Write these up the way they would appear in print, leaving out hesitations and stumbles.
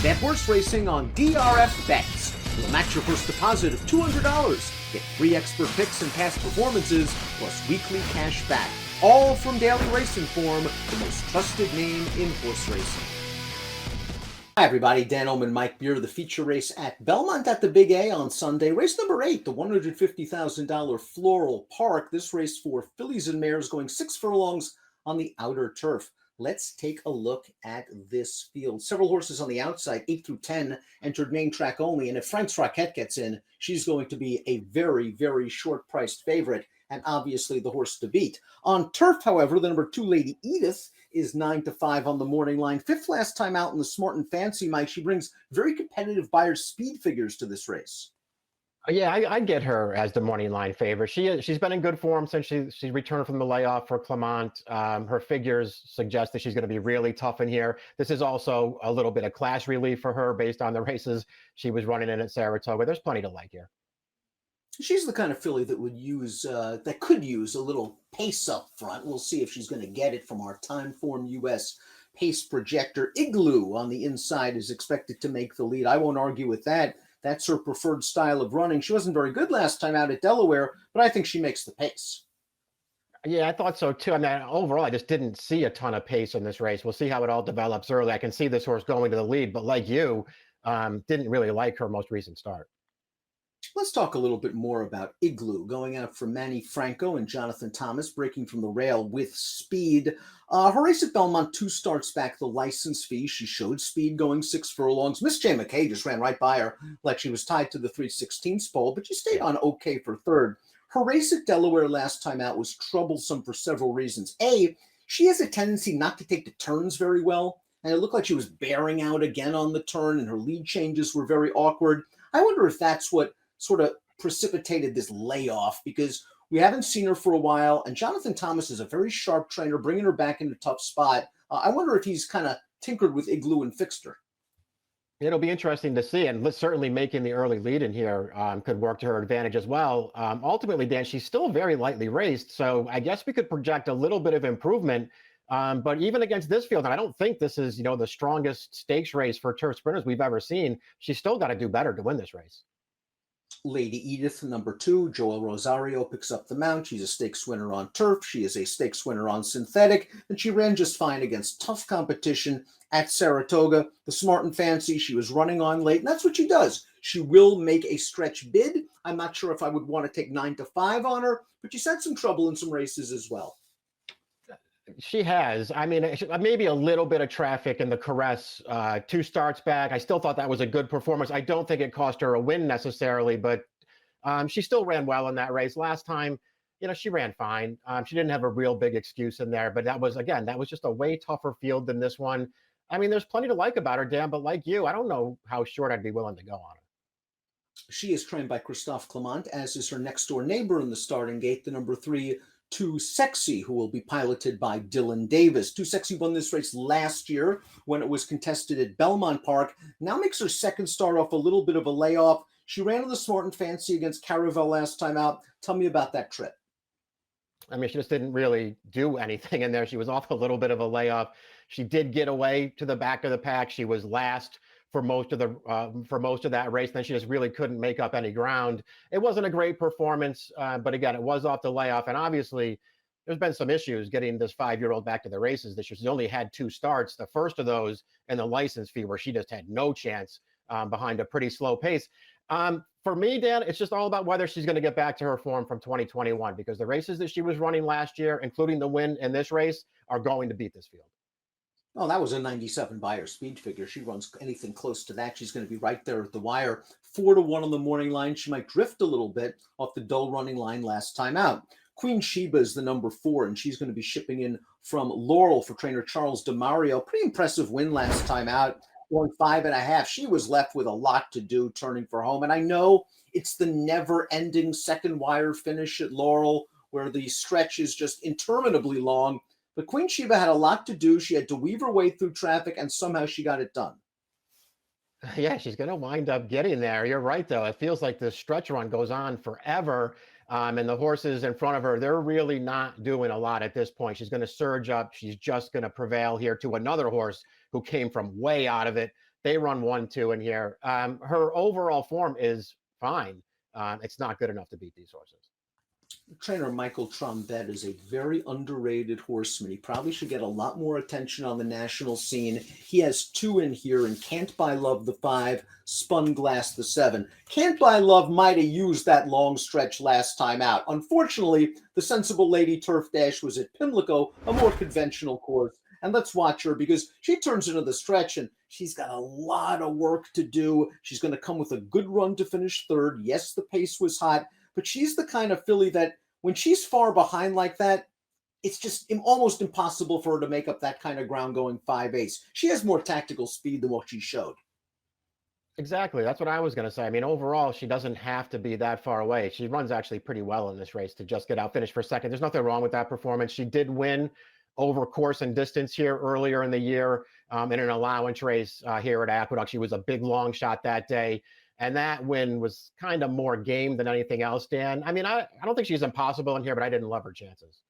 Bet horse racing on DRF Bets. We'll match your first deposit of $200. Get free expert picks and past performances, plus weekly cash back. All from Daily Racing Form, the most trusted name in horse racing. Hi everybody, Dan Illman, Mike Beer. The feature race at Belmont at the Big A on Sunday. Race number 8, the $150,000 Floral Park. This race for fillies and mares going 6 furlongs on the outer turf. Let's take a look at this field. Several horses on the outside, 8 through 10, entered main track only. And if Frank's Rocket gets in, she's going to be a very, very short-priced favorite, and obviously the horse to beat. On turf, however, the number 2, Lady Edith, is 9-5 on the morning line. 5th last time out in the Smart and Fancy, Mike. She brings very competitive Buyer's speed figures to this race. Yeah, I get her as the morning line favorite. She's been in good form since she returned from the layoff for Clement. Her figures suggest that she's going to be really tough in here. This is also a little bit of class relief for her based on the races she was running in at Saratoga. There's plenty to like here. She's the kind of filly that would use that could use a little pace up front. We'll see if she's going to get it from our Timeform US pace projector. Igloo on the inside is expected to make the lead. I won't argue with that. That's her preferred style of running. She wasn't very good last time out at Delaware, but I think she makes the pace. Yeah, I thought so too. I mean, overall, I just didn't see a ton of pace in this race. We'll see how it all develops early. I can see this horse going to the lead, but like you, didn't really like her most recent start. Let's talk a little bit more about Igloo, going out for Manny Franco and Jonathan Thomas, breaking from the rail with speed. Her race at Belmont 2 starts back the license fee. She showed speed going 6 furlongs. Miss J. McKay just ran right by her like she was tied to the 3/16 pole, but she stayed on okay for third. Her race at Delaware last time out was troublesome for several reasons. A, she has a tendency not to take the turns very well, and it looked like she was bearing out again on the turn, and her lead changes were very awkward. I wonder if that's what sort of precipitated this layoff, because we haven't seen her for a while, and Jonathan Thomas is a very sharp trainer, bringing her back in a tough spot. I wonder if he's kind of tinkered with Igloo and fixed her. It'll be interesting to see, and certainly making the early lead in here could work to her advantage as well. Ultimately, Dan, she's still very lightly raced, so I guess we could project a little bit of improvement. But even against this field, and I don't think this is, the strongest stakes race for turf sprinters we've ever seen, she's still got to do better to win this race. Lady Edith, number 2, Joel Rosario picks up the mount. She's a stakes winner on turf. She is a stakes winner on synthetic, and she ran just fine against tough competition at Saratoga. The Smart and Fancy, she was running on late, and that's what she does. She will make a stretch bid. I'm not sure if I would want to take 9-5 on her, but she's had some trouble in some races as well. She has. I mean, maybe a little bit of traffic in the Caress 2 starts back. I still thought that was a good performance. I don't think it cost her a win necessarily, but she still ran well in that race. Last time, she ran fine. She didn't have a real big excuse in there, but that was just a way tougher field than this one. I mean, there's plenty to like about her, Dan, but like you, I don't know how short I'd be willing to go on her. She is trained by Christophe Clement, as is her next door neighbor in the starting gate, the number 3, Too Sexy, who will be piloted by Dylan Davis. Too Sexy won this race last year when it was contested at Belmont Park. Now makes her second start off a little bit of a layoff. She ran in the Smart and Fancy against Caravel last time out. Tell me about that trip. I mean, she just didn't really do anything in there. She was off a little bit of a layoff. She did get away to the back of the pack. She was last for most of that race. Then she just really couldn't make up any ground. It wasn't a great performance, but again, it was off the layoff. And obviously, there's been some issues getting this 5-year-old back to the races this year. She's only had 2 starts. The first of those in the license fee, where she just had no chance behind a pretty slow pace. For me, Dan, it's just all about whether she's going to get back to her form from 2021, because the races that she was running last year, including the win in this race, are going to beat this field. Oh, that was a 97 buyer speed figure. She runs anything close to that, she's going to be right there at the wire. 4-1 on the morning line. She might drift a little bit off the dull running line last time out. Queen Sheba is the number 4, and she's going to be shipping in from Laurel for trainer Charles DeMario. Pretty impressive win last time out, going 5.5. She was left with a lot to do turning for home. And I know it's the never-ending second wire finish at Laurel, where the stretch is just interminably long. But Queen Sheba had a lot to do. She had to weave her way through traffic, and somehow she got it done. Yeah, she's going to wind up getting there. You're right, though. It feels like the stretch run goes on forever. And the horses in front of her, they're really not doing a lot at this point. She's going to surge up. She's just going to prevail here to another horse who came from way out of it. They run 1-2 in here. Her overall form is fine. It's not good enough to beat these horses. Trainer Michael Trombett is a very underrated horseman. He probably should get a lot more attention on the national scene. He has 2 in here, and Can't Buy Love the 5, Spun Glass the 7. Can't Buy Love might have used that long stretch last time out. Unfortunately, the Sensible Lady Turf Dash was at Pimlico, a more conventional course. And let's watch her, because she turns into the stretch and she's got a lot of work to do. She's going to come with a good run to finish 3rd. Yes, the pace was hot, but she's the kind of filly that when she's far behind like that, it's just almost impossible for her to make up that kind of ground going 5/8. She has more tactical speed than what she showed. Exactly. That's what I was going to say. I mean, overall, she doesn't have to be that far away. She runs actually pretty well in this race to just get out, finish for 2nd. There's nothing wrong with that performance. She did win over course and distance here earlier in the year in an allowance race here at Aqueduct. She was a big long shot that day. And that win was kind of more game than anything else, Dan. I mean, I don't think she's impossible in here, but I didn't love her chances.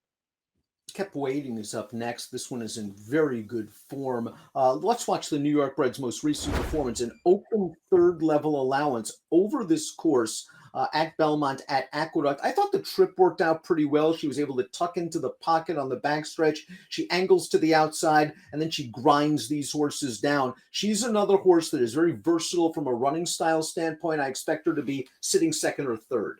Kept Waiting is up next. This one is in very good form. Let's watch the New York Bred's most recent performance. An open 3rd level allowance over this course at Belmont at Aqueduct. I thought the trip worked out pretty well. She was able to tuck into the pocket on the backstretch. She angles to the outside, and then she grinds these horses down. She's another horse that is very versatile from a running style standpoint. I expect her to be sitting 2nd or 3rd.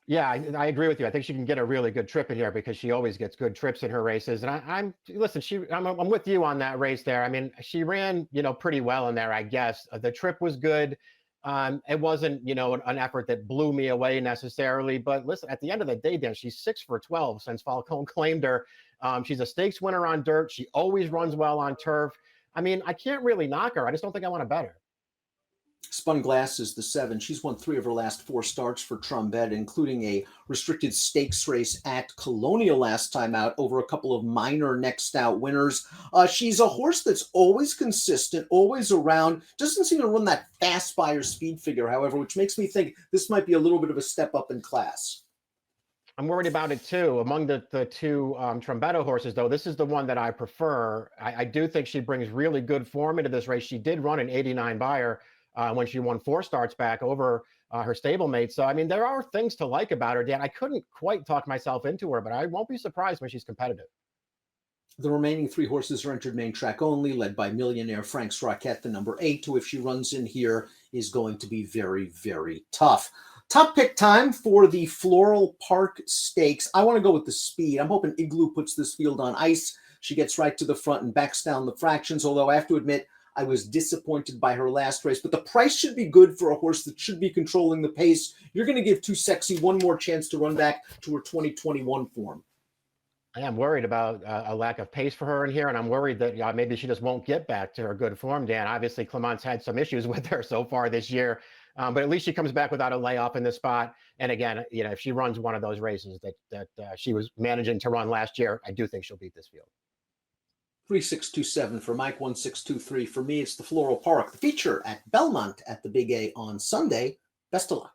Yeah, I agree with you. I think she can get a really good trip in here because she always gets good trips in her races. And I'm with you on that race there. I mean, she ran, pretty well in there, I guess. The trip was good. It wasn't, an effort that blew me away necessarily. But listen, at the end of the day, Dan, she's 6 for 12 since Falcone claimed her. She's a stakes winner on dirt. She always runs well on turf. I mean, I can't really knock her. I just don't think I want to bet her. Spun Glass is the 7. She's won 3 of her last 4 starts for Trombett, including a restricted stakes race at Colonial last time out over a couple of minor next out winners. She's a horse that's always consistent, always around, doesn't seem to run that fast by her speed figure, however, which makes me think this might be a little bit of a step up in class. I'm worried about it too. Among the 2 Trombetto horses, though, this is the one that I prefer. I do think she brings really good form into this race. She did run an 89 buyer when she won 4 starts back over her stablemate. So, I mean, there are things to like about her, Dan. I couldn't quite talk myself into her, but I won't be surprised when she's competitive. The remaining 3 horses are entered main track only, led by Millionaire Frank's Rocket, the number 8, who, if she runs in here, is going to be very, very tough. Top pick time for the Floral Park Stakes. I want to go with the speed. I'm hoping Igloo puts this field on ice. She gets right to the front and backs down the fractions, although I have to admit, I was disappointed by her last race, but the price should be good for a horse that should be controlling the pace. You're going to give Too Sexy one more chance to run back to her 2021 form. I am worried about a lack of pace for her in here, and I'm worried that maybe she just won't get back to her good form, Dan. Obviously, Clement's had some issues with her so far this year, but at least she comes back without a layoff in this spot. And again, if she runs one of those races that she was managing to run last year, I do think she'll beat this field. 3627 for Mike, 1623 for me. It's the Floral Park, the feature at Belmont at the Big A on Sunday. Best of luck.